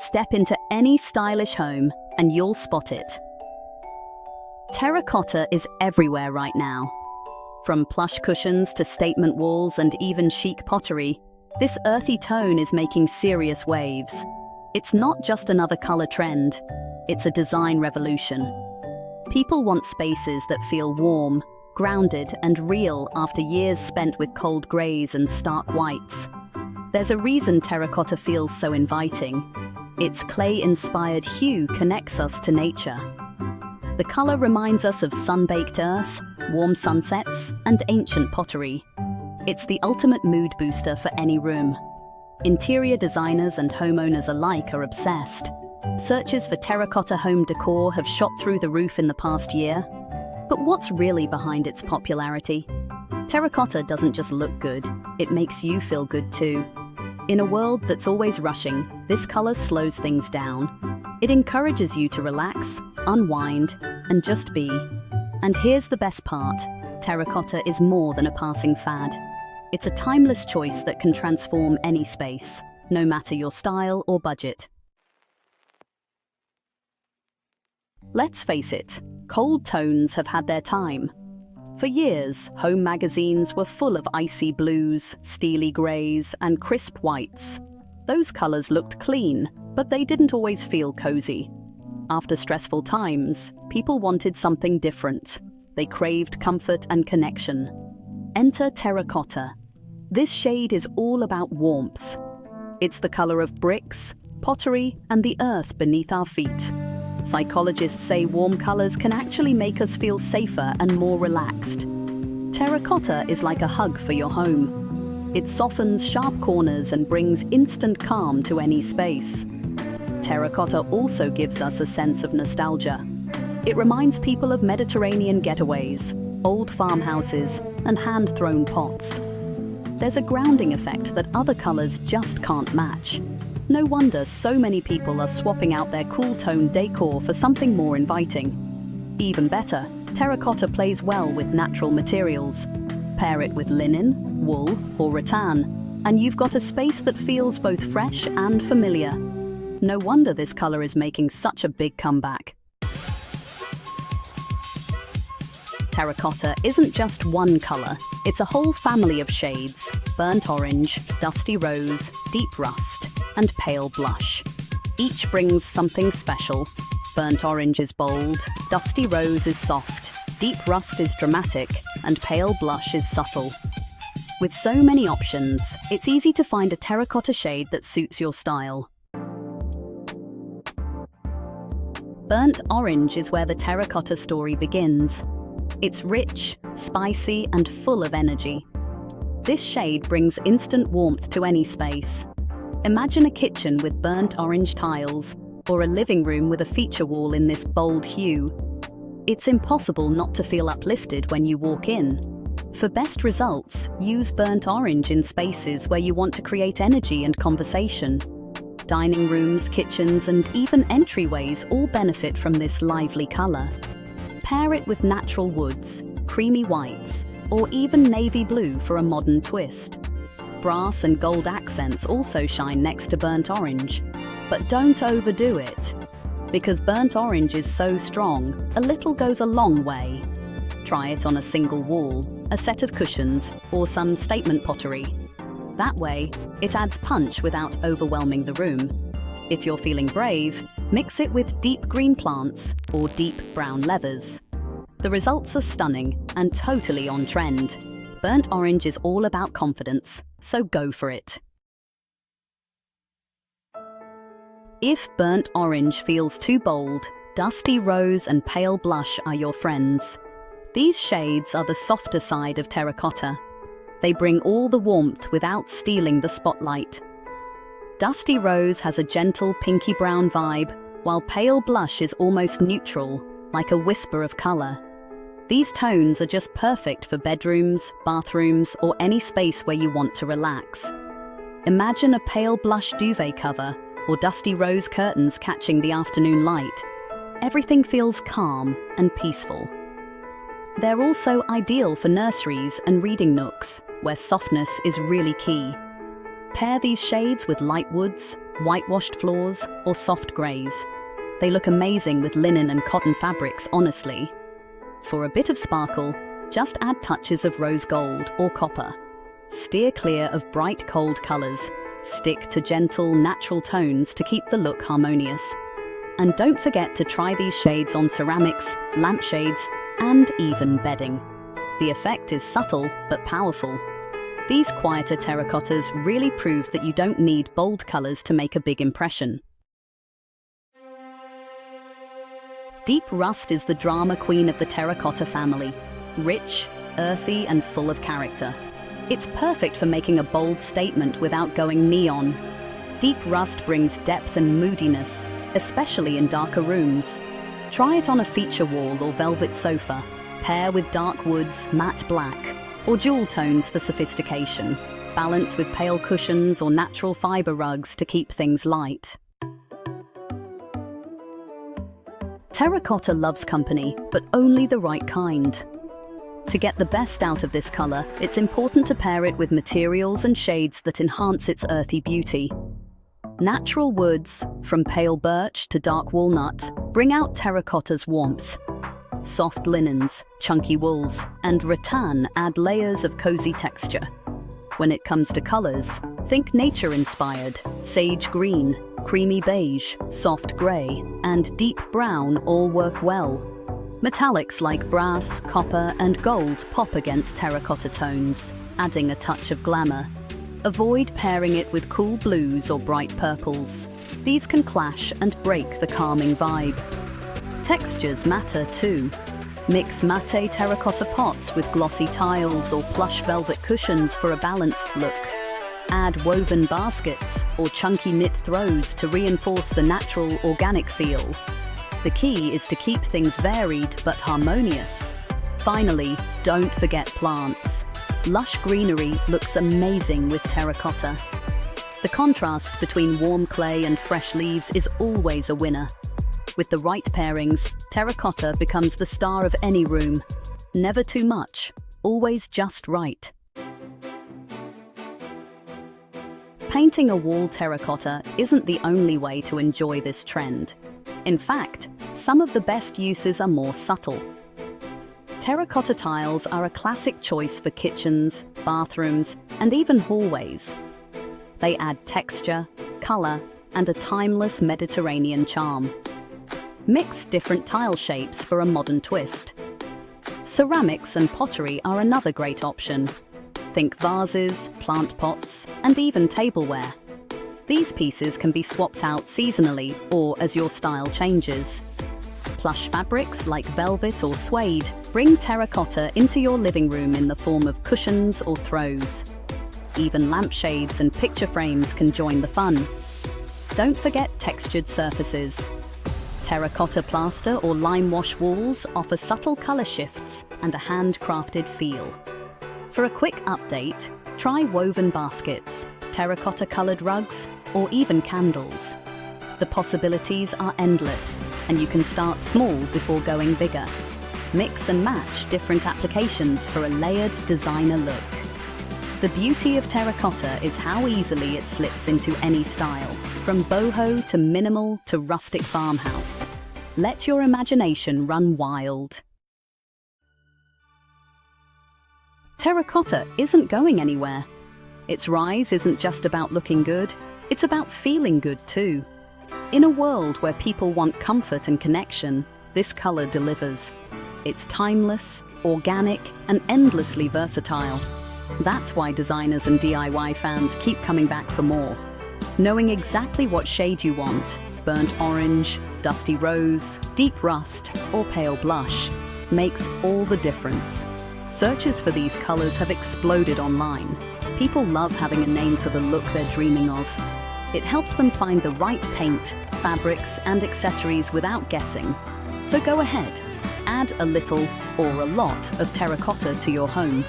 Step into any stylish home and you'll spot it. Terracotta is everywhere right now. From plush cushions to statement walls and even chic pottery, this earthy tone is making serious waves. It's not just another color trend, it's a design revolution. People want spaces that feel warm, grounded and real after years spent with cold grays and stark whites. There's a reason terracotta feels so inviting. Its clay-inspired hue connects us to nature. The color reminds us of sun-baked earth, warm sunsets, and ancient pottery. It's the ultimate mood booster for any room. Interior designers and homeowners alike are obsessed. Searches for terracotta home decor have shot through the roof in the past year. But what's really behind its popularity? Terracotta doesn't just look good, it makes you feel good too. In a world that's always rushing, this color slows things down. It encourages you to relax, unwind, and just be. And here's the best part, terracotta is more than a passing fad. It's a timeless choice that can transform any space, no matter your style or budget. Let's face it, cold tones have had their time. For years, home magazines were full of icy blues, steely greys, and crisp whites. Those colors looked clean, but they didn't always feel cozy. After stressful times, people wanted something different. They craved comfort and connection. Enter terracotta. This shade is all about warmth. It's the color of bricks, pottery, and the earth beneath our feet. Psychologists say warm colors can actually make us feel safer and more relaxed. Terracotta is like a hug for your home. It softens sharp corners and brings instant calm to any space. Terracotta also gives us a sense of nostalgia. It reminds people of Mediterranean getaways, old farmhouses, and hand-thrown pots. There's a grounding effect that other colors just can't match. No wonder so many people are swapping out their cool-tone decor for something more inviting. Even better, terracotta plays well with natural materials. Pair it with linen, wool, or rattan, and you've got a space that feels both fresh and familiar. No wonder this color is making such a big comeback. Terracotta isn't just one color, it's a whole family of shades: burnt orange, dusty rose, deep rust, and pale blush. Each brings something special. Burnt orange is bold, dusty rose is soft, deep rust is dramatic, and pale blush is subtle. With so many options, it's easy to find a terracotta shade that suits your style. Burnt orange is where the terracotta story begins. It's rich, spicy, and full of energy. This shade brings instant warmth to any space. Imagine a kitchen with burnt orange tiles, or a living room with a feature wall in this bold hue. It's impossible not to feel uplifted when you walk in. For best results, use burnt orange in spaces where you want to create energy and conversation. Dining rooms, kitchens, and even entryways all benefit from this lively color. Pair it with natural woods, creamy whites, or even navy blue for a modern twist. Brass and gold accents also shine next to burnt orange. But don't overdo it. Because burnt orange is so strong, a little goes a long way. Try it on a single wall, a set of cushions, or some statement pottery. That way, it adds punch without overwhelming the room. If you're feeling brave, mix it with deep green plants or deep brown leathers. The results are stunning and totally on trend. Burnt orange is all about confidence, so go for it. If burnt orange feels too bold, dusty rose and pale blush are your friends. These shades are the softer side of terracotta. They bring all the warmth without stealing the spotlight. Dusty rose has a gentle pinky brown vibe, while pale blush is almost neutral, like a whisper of color. These tones are just perfect for bedrooms, bathrooms, or any space where you want to relax. Imagine a pale blush duvet cover or dusty rose curtains catching the afternoon light. Everything feels calm and peaceful. They're also ideal for nurseries and reading nooks, where softness is really key. Pair these shades with light woods, whitewashed floors, or soft greys. They look amazing with linen and cotton fabrics, honestly. For a bit of sparkle, just add touches of rose gold or copper. Steer clear of bright, cold colors. Stick to gentle, natural tones to keep the look harmonious. And don't forget to try these shades on ceramics, lampshades, and even bedding. The effect is subtle but powerful. These quieter terracottas really prove that you don't need bold colors to make a big impression. Deep rust is the drama queen of the terracotta family. Rich, earthy, and full of character. It's perfect for making a bold statement without going neon. Deep rust brings depth and moodiness, especially in darker rooms. Try it on a feature wall or velvet sofa. Pair with dark woods, matte black, or jewel tones for sophistication. Balance with pale cushions or natural fiber rugs to keep things light. Terracotta loves company, but only the right kind. To get the best out of this color, it's important to pair it with materials and shades that enhance its earthy beauty. Natural woods, from pale birch to dark walnut, bring out terracotta's warmth. Soft linens, chunky wools, and rattan add layers of cozy texture. When it comes to colors, think nature-inspired. Sage green, creamy beige, soft gray, and deep brown all work well. Metallics like brass, copper, and gold pop against terracotta tones, adding a touch of glamour. Avoid pairing it with cool blues or bright purples. These can clash and break the calming vibe. Textures matter too. Mix matte terracotta pots with glossy tiles or plush velvet cushions for a balanced look. Add woven baskets or chunky knit throws to reinforce the natural, organic feel. The key is to keep things varied but harmonious. Finally, don't forget plants. Lush greenery looks amazing with terracotta. The contrast between warm clay and fresh leaves is always a winner. With the right pairings, terracotta becomes the star of any room. Never too much, always just right. Painting a wall terracotta isn't the only way to enjoy this trend. In fact, some of the best uses are more subtle. Terracotta tiles are a classic choice for kitchens, bathrooms, and even hallways. They add texture, color, and a timeless Mediterranean charm. Mix different tile shapes for a modern twist. Ceramics and pottery are another great option. Think vases, plant pots, and even tableware. These pieces can be swapped out seasonally or as your style changes. Plush fabrics like velvet or suede bring terracotta into your living room in the form of cushions or throws. Even lampshades and picture frames can join the fun. Don't forget textured surfaces. Terracotta plaster or lime wash walls offer subtle color shifts and a handcrafted feel. For a quick update, try woven baskets, terracotta-colored rugs, or even candles. The possibilities are endless, and you can start small before going bigger. Mix and match different applications for a layered designer look. The beauty of terracotta is how easily it slips into any style, from boho to minimal to rustic farmhouse. Let your imagination run wild. Terracotta isn't going anywhere. Its rise isn't just about looking good, it's about feeling good too. In a world where people want comfort and connection, this color delivers. It's timeless, organic, and endlessly versatile. That's why designers and DIY fans keep coming back for more. Knowing exactly what shade you want, burnt orange, dusty rose, deep rust, or pale blush, makes all the difference. Searches for these colors have exploded online. People love having a name for the look they're dreaming of. It helps them find the right paint, fabrics, and accessories without guessing. So go ahead, add a little or a lot of terracotta to your home.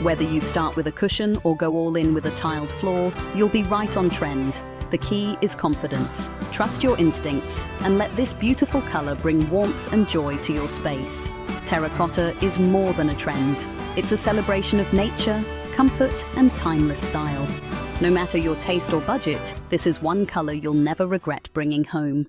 Whether you start with a cushion or go all in with a tiled floor, you'll be right on trend. The key is confidence. Trust your instincts and let this beautiful color bring warmth and joy to your space. Terracotta is more than a trend. It's a celebration of nature, comfort, and timeless style. No matter your taste or budget, this is one color you'll never regret bringing home.